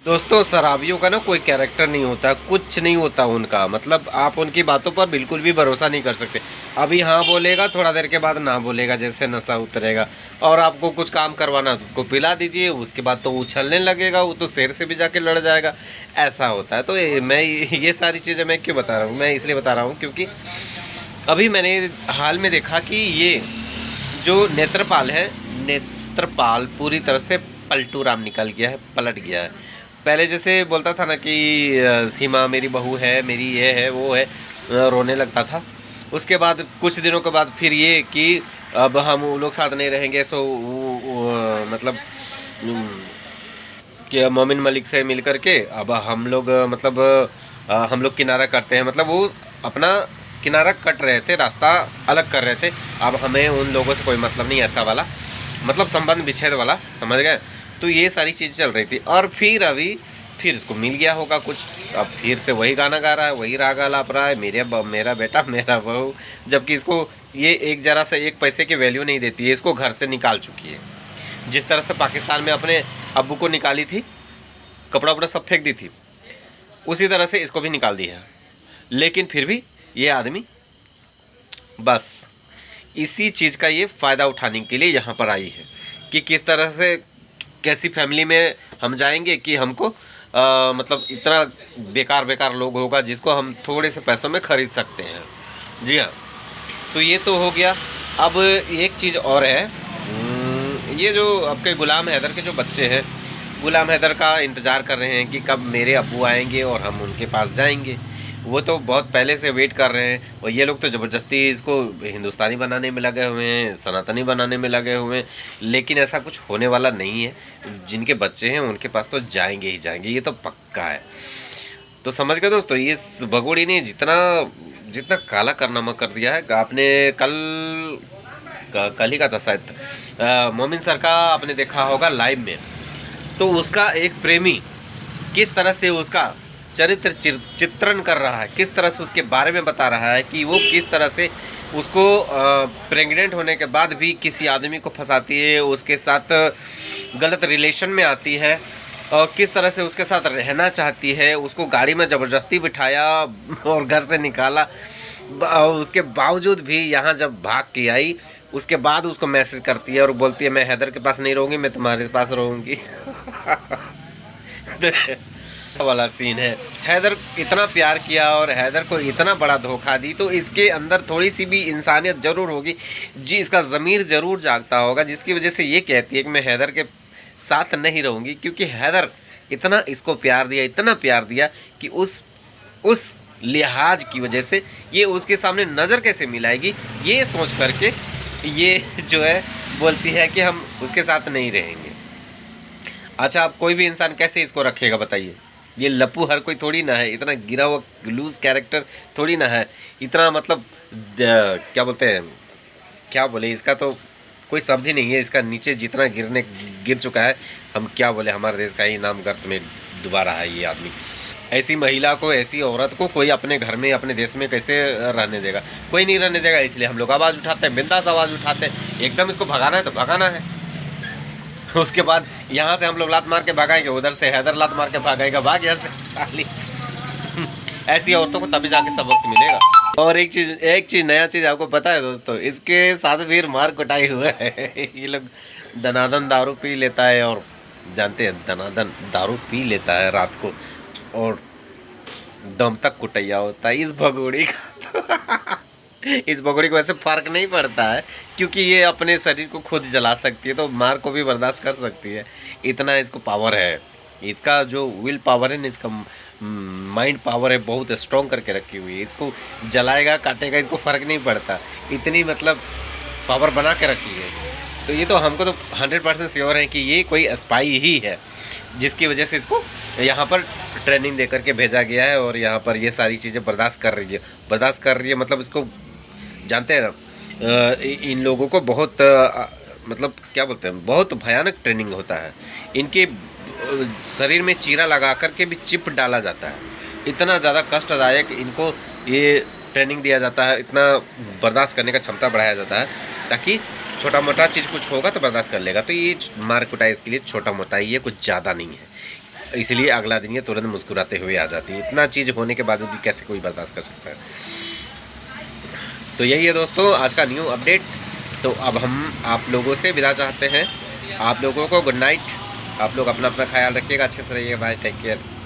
दोस्तों शराबियों का ना कोई कैरेक्टर नहीं होता, कुछ नहीं होता उनका। मतलब आप उनकी बातों पर बिल्कुल भी भरोसा नहीं कर सकते। अभी हाँ बोलेगा, थोड़ा देर के बाद ना बोलेगा, जैसे नशा उतरेगा। और आपको कुछ काम करवाना तो उसको पिला दीजिए, उसके बाद तो उछलने लगेगा, वो तो शेर से भी जाके लड़ जाएगा। ऐसा होता है। तो मैं ये सारी चीज़ें मैं क्यों बता रहा हूँ, मैं इसलिए बता रहा हूँ क्योंकि अभी मैंने हाल में देखा कि ये जो नेत्रपाल है, नेत्रपाल पूरी तरह से पलटू राम निकल गया है, पलट गया है। पहले जैसे बोलता था ना कि सीमा मेरी बहू है, मेरी ये है वो है, रोने लगता था। उसके बाद कुछ दिनों के बाद फिर ये कि अब हम वो लोग साथ नहीं रहेंगे, सो मतलब कि मोमिन मलिक से मिल करके अब हम लोग मतलब हम लोग किनारा करते हैं। मतलब वो अपना किनारा कट रहे थे, रास्ता अलग कर रहे थे। अब हमें उन लोगों से कोई मतलब नहीं, ऐसा वाला मतलब संबंध विच्छेद वाला, समझ गए। तो ये सारी चीज़ चल रही थी और फिर अभी फिर इसको मिल गया होगा कुछ, अब फिर से वही गाना गा रहा है, वही राग आलाप रहा है, मेरा बेटा मेरा बहू। जबकि इसको ये एक जरा से एक पैसे की वैल्यू नहीं देती है, इसको घर से निकाल चुकी है। जिस तरह से पाकिस्तान में अपने अब्बू को निकाली थी, कपड़ा वपड़ा सब फेंक दी थी, उसी तरह से इसको भी निकाल दिया है। लेकिन फिर भी ये आदमी बस इसी चीज़ का ये फ़ायदा उठाने के लिए यहाँ पर आई है कि किस तरह से कैसी फैमिली में हम जाएंगे कि हमको मतलब इतना बेकार बेकार लोग होगा जिसको हम थोड़े से पैसों में ख़रीद सकते हैं। जी हाँ, तो ये तो हो गया। अब एक चीज़ और है, ये जो आपके गुलाम हैदर के जो बच्चे हैं, गुलाम हैदर का इंतज़ार कर रहे हैं कि कब मेरे अब्बू आएंगे और हम उनके पास जाएंगे। वो तो बहुत पहले से वेट कर रहे हैं और ये लोग तो ज़बरदस्ती इसको हिंदुस्तानी बनाने में लगे हुए हैं, सनातनी बनाने में लगे हुए हैं। लेकिन ऐसा कुछ होने वाला नहीं है। जिनके बच्चे हैं उनके पास तो जाएंगे ही जाएंगे, ये तो पक्का है। तो समझ गए दोस्तों, ये भगोड़ी ने जितना जितना काला कारनामा कर दिया है। आपने कल ही का था शायद, मोमिन सर का आपने देखा होगा लाइव में। तो उसका एक प्रेमी किस तरह से उसका चरित्र चित्रण कर रहा है, किस तरह से उसके बारे में बता रहा है कि वो किस तरह से उसको प्रेग्नेंट होने के बाद भी किसी आदमी को फंसाती है, उसके साथ गलत रिलेशन में आती है और किस तरह से उसके साथ रहना चाहती है। उसको गाड़ी में ज़बरदस्ती बिठाया और घर से निकाला। उसके बावजूद भी यहाँ जब भाग के आई, उसके बाद उसको मैसेज करती है और बोलती है मैं हैदर के पास नहीं रहूँगी, मैं तुम्हारे पास रहूँगी। वाला सीन है। हैदर इतना प्यार किया और हैदर को इतना बड़ा धोखा दी, तो इसके अंदर थोड़ी सी भी इंसानियत ज़रूर होगी जी, इसका ज़मीर ज़रूर जागता होगा, जिसकी वजह से ये कहती है कि मैं हैदर के साथ नहीं रहूँगी। क्योंकि हैदर इतना इसको प्यार दिया, इतना प्यार दिया कि उस लिहाज की वजह से ये उसके सामने नज़र कैसे मिलाएगी, ये सोच करके ये जो है बोलती है कि हम उसके साथ नहीं रहेंगे। अच्छा, अब कोई भी इंसान कैसे इसको रखेगा बताइए। ये लप्पू हर कोई थोड़ी ना है, इतना गिरा हुआ लूज कैरेक्टर थोड़ी ना है, इतना मतलब क्या बोलते हैं, क्या बोले, इसका तो कोई शब्द ही नहीं है। इसका नीचे जितना गिर चुका है, हम क्या बोले, हमारे देश का ही नाम गर्त में डुबा रहा है ये आदमी। ऐसी महिला को, ऐसी औरत को कोई अपने घर में, अपने देश में कैसे रहने देगा? कोई नहीं रहने देगा। इसलिए हम लोग आवाज़ उठाते हैं, बिंदास आवाज़ उठाते हैं। एकदम इसको भगाना है तो भगाना है। उसके बाद यहाँ से हम लोग लात मार के भगाएंगे, उधर से हैदर लात मार के भागेगा, भाग यहाँ से साली। ऐसी औरतों को तभी जाके सबक मिलेगा। और एक चीज़ नया चीज़ आपको पता है दोस्तों, इसके साथ फिर मार कुटाई हुआ है। ये लोग दनादन दारू पी लेता है, और जानते हैं दनादन दारू पी लेता है रात को और दम तक कुटैया होता है इस भगोड़ी का। इस भगोड़ी को वैसे फ़र्क नहीं पड़ता है क्योंकि ये अपने शरीर को खुद जला सकती है, तो मार को भी बर्दाश्त कर सकती है। इतना इसको पावर है, इसका जो विल पावर है ना, इसका माइंड पावर है, बहुत स्ट्रॉन्ग करके रखी हुई है। इसको जलाएगा, काटेगा, इसको फ़र्क नहीं पड़ता, इतनी मतलब पावर बना के रखी है। तो ये तो हमको तो 100% श्योर है कि ये कोई स्पाई ही है, जिसकी वजह से इसको यहाँ पर ट्रेनिंग दे करके भेजा गया है और यहाँ पर ये सारी चीज़ें बर्दाश्त कर रही है। मतलब इसको जानते हैं ना, इन लोगों को बहुत मतलब क्या बोलते हैं, बहुत भयानक ट्रेनिंग होता है। इनके शरीर में चीरा लगा करके भी चिप डाला जाता है। इतना ज़्यादा कष्टदायक इनको ये ट्रेनिंग दिया जाता है, इतना बर्दाश्त करने का क्षमता बढ़ाया जाता है ताकि छोटा मोटा चीज़ कुछ होगा तो बर्दाश्त कर लेगा। तो ये मार कुटाई इसके लिए छोटा मोटा ही है, कुछ ज़्यादा नहीं है। इसलिए अगला दिन ये तुरंत मुस्कुराते हुए आ जाती है। इतना चीज़ होने के बावजूद भी कैसे कोई बर्दाश्त कर सकता है। तो यही है दोस्तों आज का न्यू अपडेट। तो अब हम आप लोगों से विदा चाहते हैं। आप लोगों को गुड नाइट। आप लोग अपना ख्याल रखिएगा, अच्छे से रहिएगा। Bye, take care.